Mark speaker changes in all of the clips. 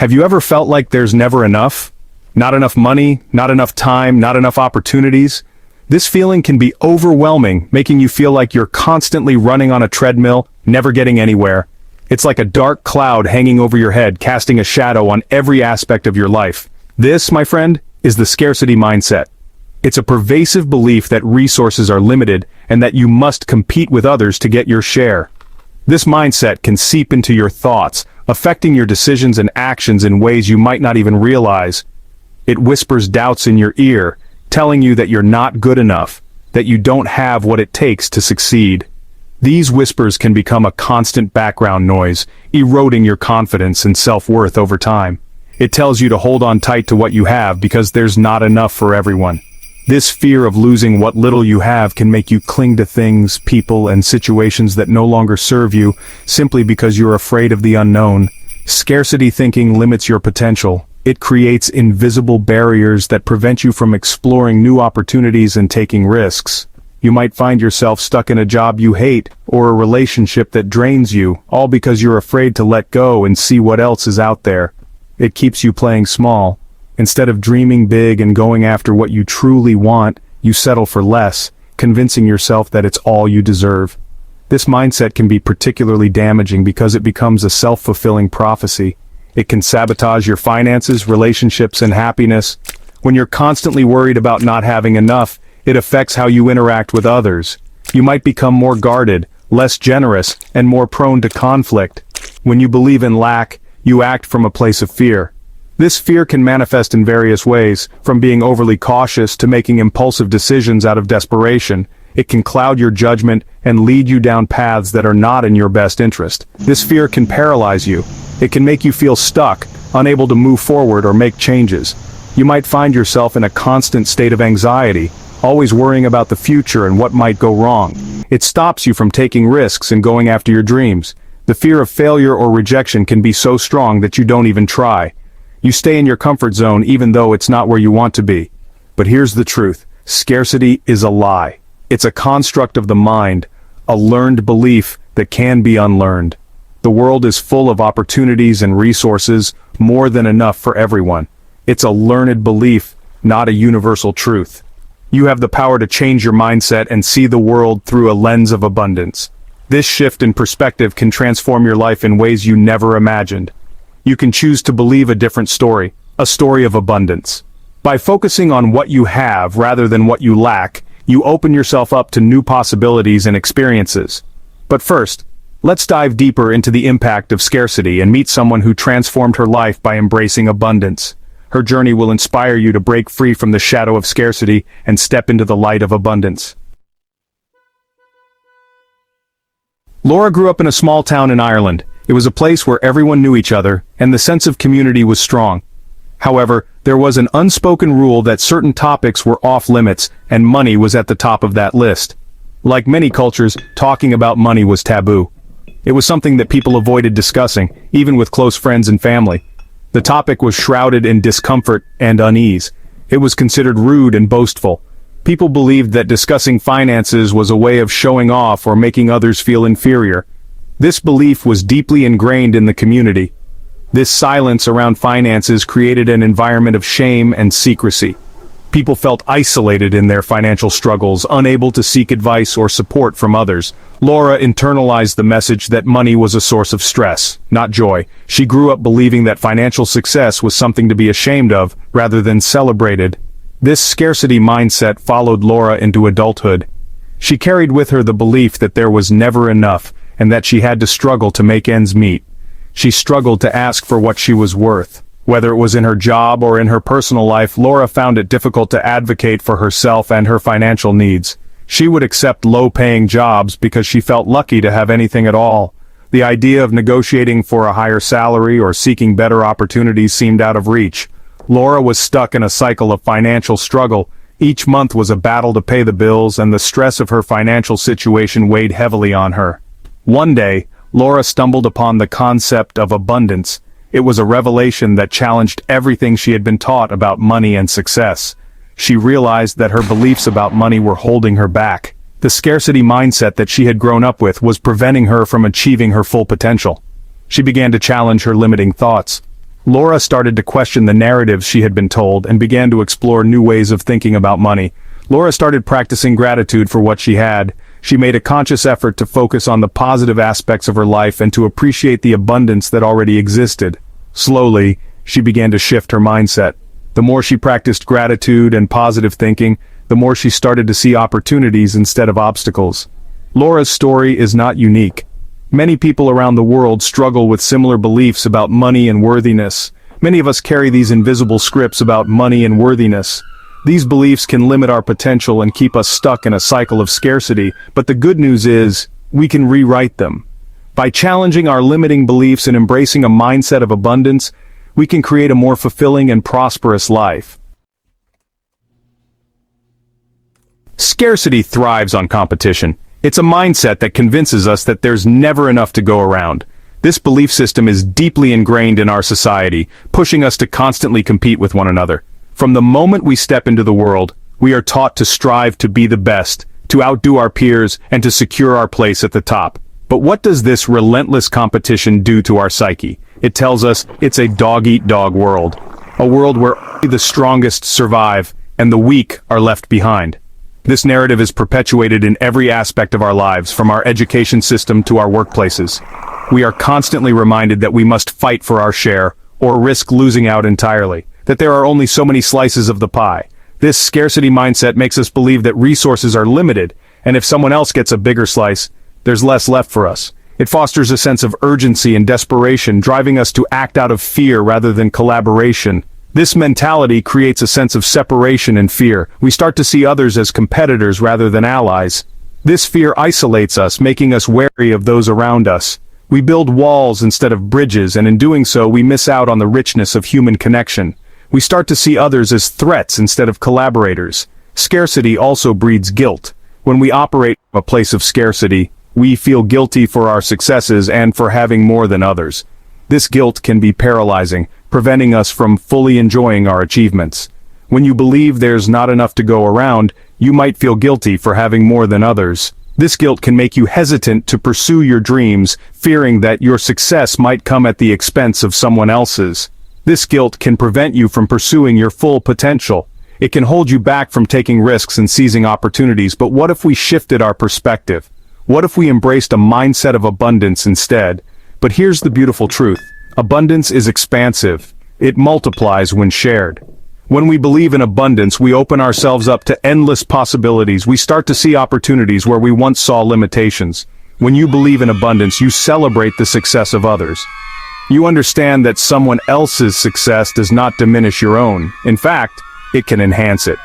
Speaker 1: Have you ever felt like there's never enough? Not enough money, not enough time, not enough opportunities? This feeling can be overwhelming, making you feel like you're constantly running on a treadmill, never getting anywhere. It's like a dark cloud hanging over your head, casting a shadow on every aspect of your life. This, my friend, is the scarcity mindset. It's a pervasive belief that resources are limited and that you must compete with others to get your share. This mindset can seep into your thoughts, affecting your decisions and actions in ways you might not even realize. It whispers doubts in your ear, telling you that you're not good enough, that you don't have what it takes to succeed. These whispers can become a constant background noise, eroding your confidence and self-worth over time. It tells you to hold on tight to what you have because there's not enough for everyone. This fear of losing what little you have can make you cling to things, people, and situations that no longer serve you, simply because you're afraid of the unknown. Scarcity thinking limits your potential. It creates invisible barriers that prevent you from exploring new opportunities and taking risks. You might find yourself stuck in a job you hate, or a relationship that drains you, all because you're afraid to let go and see what else is out there. It keeps you playing small. Instead of dreaming big and going after what you truly want, you settle for less, convincing yourself that it's all you deserve. This mindset can be particularly damaging because it becomes a self-fulfilling prophecy. It can sabotage your finances, relationships, and happiness. When you're constantly worried about not having enough, it affects how you interact with others. You might become more guarded, less generous, and more prone to conflict. When you believe in lack, you act from a place of fear. This fear can manifest in various ways, from being overly cautious to making impulsive decisions out of desperation. It can cloud your judgment and lead you down paths that are not in your best interest. This fear can paralyze you. It can make you feel stuck, unable to move forward or make changes. You might find yourself in a constant state of anxiety, always worrying about the future and what might go wrong. It stops you from taking risks and going after your dreams. The fear of failure or rejection can be so strong that you don't even try. You stay in your comfort zone even though it's not where you want to be. But here's the truth. Scarcity is a lie. It's a construct of the mind, a learned belief that can be unlearned. The world is full of opportunities and resources, more than enough for everyone. It's a learned belief, not a universal truth. You have the power to change your mindset and see the world through a lens of abundance. This shift in perspective can transform your life in ways you never imagined. You can choose to believe a different story, a story of abundance. By focusing on what you have rather than what you lack, you open yourself up to new possibilities and experiences. But first, let's dive deeper into the impact of scarcity and meet someone who transformed her life by embracing abundance. Her journey will inspire you to break free from the shadow of scarcity and step into the light of abundance. Laura grew up in a small town in Ireland. It was a place where everyone knew each other, and the sense of community was strong. However, there was an unspoken rule that certain topics were off limits, and money was at the top of that list. Like many cultures, talking about money was taboo. It was something that people avoided discussing, even with close friends and family. The topic was shrouded in discomfort and unease. It was considered rude and boastful. People believed that discussing finances was a way of showing off or making others feel inferior. This belief was deeply ingrained in the community. This silence around finances created an environment of shame and secrecy. People felt isolated in their financial struggles, unable to seek advice or support from others. Laura internalized the message that money was a source of stress, not joy. She grew up believing that financial success was something to be ashamed of, rather than celebrated. This scarcity mindset followed Laura into adulthood. She carried with her the belief that there was never enough, and that she had to struggle to make ends meet. She struggled to ask for what she was worth. Whether it was in her job or in her personal life, Laura found it difficult to advocate for herself and her financial needs. She would accept low-paying jobs because she felt lucky to have anything at all. The idea of negotiating for a higher salary or seeking better opportunities seemed out of reach. Laura was stuck in a cycle of financial struggle. Each month was a battle to pay the bills, and the stress of her financial situation weighed heavily on her. One day, Laura stumbled upon the concept of abundance. It was a revelation that challenged everything she had been taught about money and success. She realized that her beliefs about money were holding her back. The scarcity mindset that she had grown up with was preventing her from achieving her full potential. She began to challenge her limiting thoughts. Laura started to question the narratives she had been told and began to explore new ways of thinking about money. Laura started practicing gratitude for what she had. She made a conscious effort to focus on the positive aspects of her life and to appreciate the abundance that already existed. Slowly, she began to shift her mindset. The more she practiced gratitude and positive thinking, the more she started to see opportunities instead of obstacles. Laura's story is not unique. Many people around the world struggle with similar beliefs about money and worthiness. Many of us carry these invisible scripts about money and worthiness. These beliefs can limit our potential and keep us stuck in a cycle of scarcity, but the good news is, we can rewrite them. By challenging our limiting beliefs and embracing a mindset of abundance, we can create a more fulfilling and prosperous life. Scarcity thrives on competition. It's a mindset that convinces us that there's never enough to go around. This belief system is deeply ingrained in our society, pushing us to constantly compete with one another. From the moment we step into the world, we are taught to strive to be the best, to outdo our peers, and to secure our place at the top. But what does this relentless competition do to our psyche? It tells us it's a dog-eat-dog world. A world where only the strongest survive, and the weak are left behind. This narrative is perpetuated in every aspect of our lives, from our education system to our workplaces. We are constantly reminded that we must fight for our share, or risk losing out entirely, that there are only so many slices of the pie. This scarcity mindset makes us believe that resources are limited, and if someone else gets a bigger slice, there's less left for us. It fosters a sense of urgency and desperation, driving us to act out of fear rather than collaboration. This mentality creates a sense of separation and fear. We start to see others as competitors rather than allies. This fear isolates us, making us wary of those around us. We build walls instead of bridges, and in doing so, we miss out on the richness of human connection. We start to see others as threats instead of collaborators. Scarcity also breeds guilt. When we operate from a place of scarcity, we feel guilty for our successes and for having more than others. This guilt can be paralyzing, preventing us from fully enjoying our achievements. When you believe there's not enough to go around, you might feel guilty for having more than others. This guilt can make you hesitant to pursue your dreams, fearing that your success might come at the expense of someone else's. This guilt can prevent you from pursuing your full potential. It can hold you back from taking risks and seizing opportunities, but what if we shifted our perspective? What if we embraced a mindset of abundance instead? But here's the beautiful truth. Abundance is expansive. It multiplies when shared. When we believe in abundance, we open ourselves up to endless possibilities. We start to see opportunities where we once saw limitations. When you believe in abundance, you celebrate the success of others. You understand that someone else's success does not diminish your own. In fact, it can enhance it.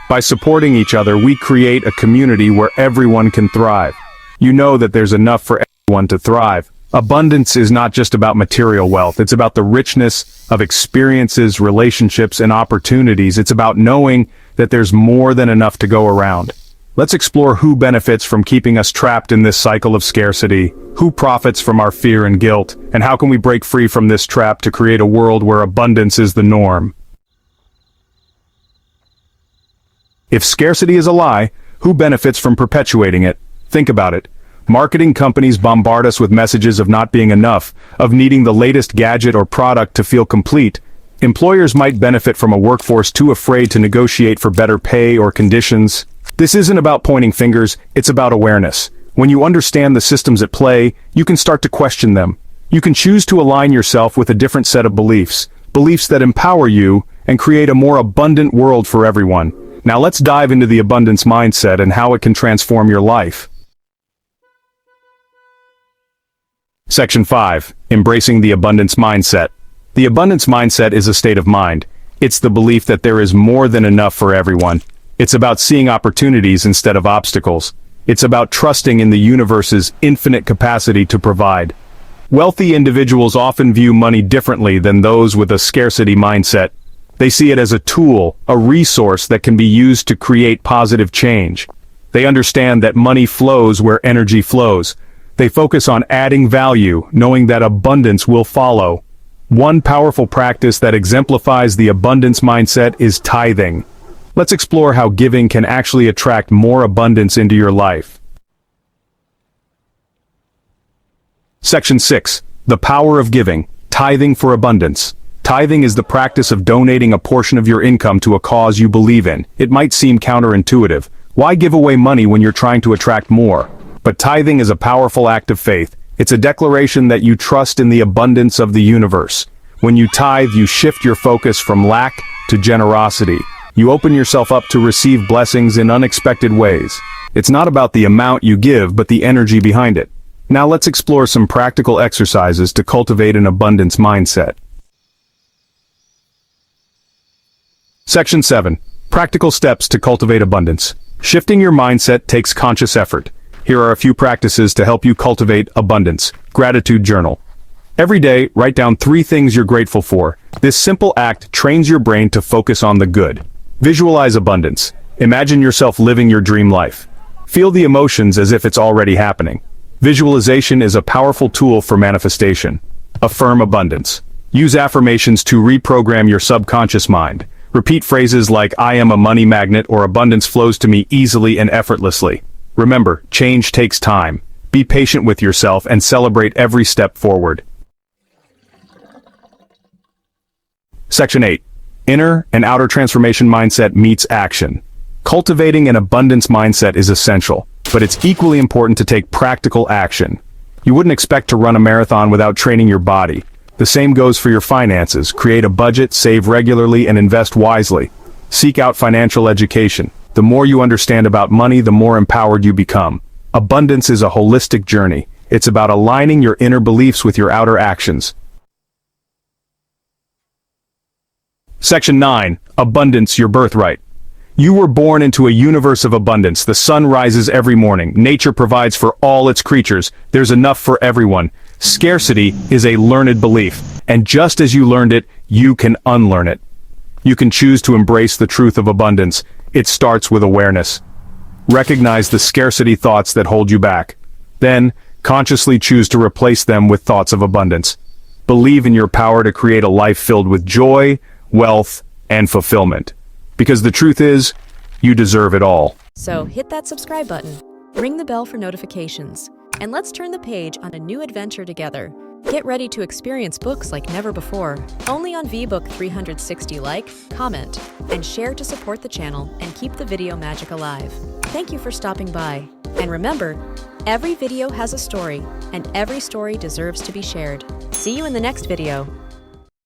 Speaker 1: By supporting each other, we create a community where everyone can thrive. You know that there's enough for everyone to thrive. Abundance is not just about material wealth. It's about the richness of experiences, relationships, and opportunities. It's about knowing that there's more than enough to go around. Let's explore who benefits from keeping us trapped in this cycle of scarcity, who profits from our fear and guilt, and how can we break free from this trap to create a world where abundance is the norm. If scarcity is a lie, who benefits from perpetuating it? Think about it. Marketing companies bombard us with messages of not being enough, of needing the latest gadget or product to feel complete. Employers might benefit from a workforce too afraid to negotiate for better pay or conditions. This isn't about pointing fingers, it's about awareness. When you understand the systems at play, you can start to question them. You can choose to align yourself with a different set of beliefs, beliefs that empower you and create a more abundant world for everyone. Now let's dive into the abundance mindset and how it can transform your life. Section 5. Embracing the abundance mindset. The abundance mindset is a state of mind. It's the belief that there is more than enough for everyone. It's about seeing opportunities instead of obstacles. It's about trusting in the universe's infinite capacity to provide. Wealthy individuals often view money differently than those with a scarcity mindset. They see it as a tool, a resource that can be used to create positive change. They understand that money flows where energy flows. They focus on adding value, knowing that abundance will follow. One powerful practice that exemplifies the abundance mindset is tithing. Let's explore how giving can actually attract more abundance into your life. Section 6. The power of giving. Tithing for abundance. Tithing is the practice of donating a portion of your income to a cause you believe in. It might seem counterintuitive. Why give away money when you're trying to attract more? But tithing is a powerful act of faith. It's a declaration that you trust in the abundance of the universe. When you tithe, you shift your focus from lack to generosity. You open yourself up to receive blessings in unexpected ways. It's not about the amount you give, but the energy behind it. Now let's explore some practical exercises to cultivate an abundance mindset. Section 7. Practical steps to cultivate abundance. Shifting your mindset takes conscious effort. Here are a few practices to help you cultivate abundance. Gratitude journal. Every day, write down 3 things you're grateful for. This simple act trains your brain to focus on the good. Visualize abundance. Imagine yourself living your dream life. Feel the emotions as if it's already happening. Visualization is a powerful tool for manifestation. Affirm abundance. Use affirmations to reprogram your subconscious mind. Repeat phrases like "I am a money magnet" or "abundance flows to me easily and effortlessly." Remember, change takes time. Be patient with yourself and celebrate every step forward. Section 8. Inner and outer transformation mindset meets action. Cultivating an abundance mindset is essential, but it's equally important to take practical action. You wouldn't expect to run a marathon without training your body. The same goes for your finances. Create a budget, save regularly, and invest wisely. Seek out financial education. The more you understand about money, the more empowered you become. Abundance is a holistic journey. It's about aligning your inner beliefs with your outer actions. Section 9. Abundance, your birthright. You were born into a universe of abundance. The sun rises every morning. Nature provides for all its creatures. There's enough for everyone. Scarcity is a learned belief, and just as you learned it, you can unlearn it. You can choose to embrace the truth of abundance. It starts with awareness. Recognize the scarcity thoughts that hold you back. Then, consciously choose to replace them with thoughts of abundance. Believe in your power to create a life filled with joy, wealth, and fulfillment. Because the truth is, you deserve it all.
Speaker 2: So hit that subscribe button, ring the bell for notifications, and let's turn the page on a new adventure together. Get ready to experience books like never before, only on VBook 360. Like, comment, and share to support the channel and keep the video magic alive. Thank you for stopping by. And remember, every video has a story, and every story deserves to be shared. See you in the next video.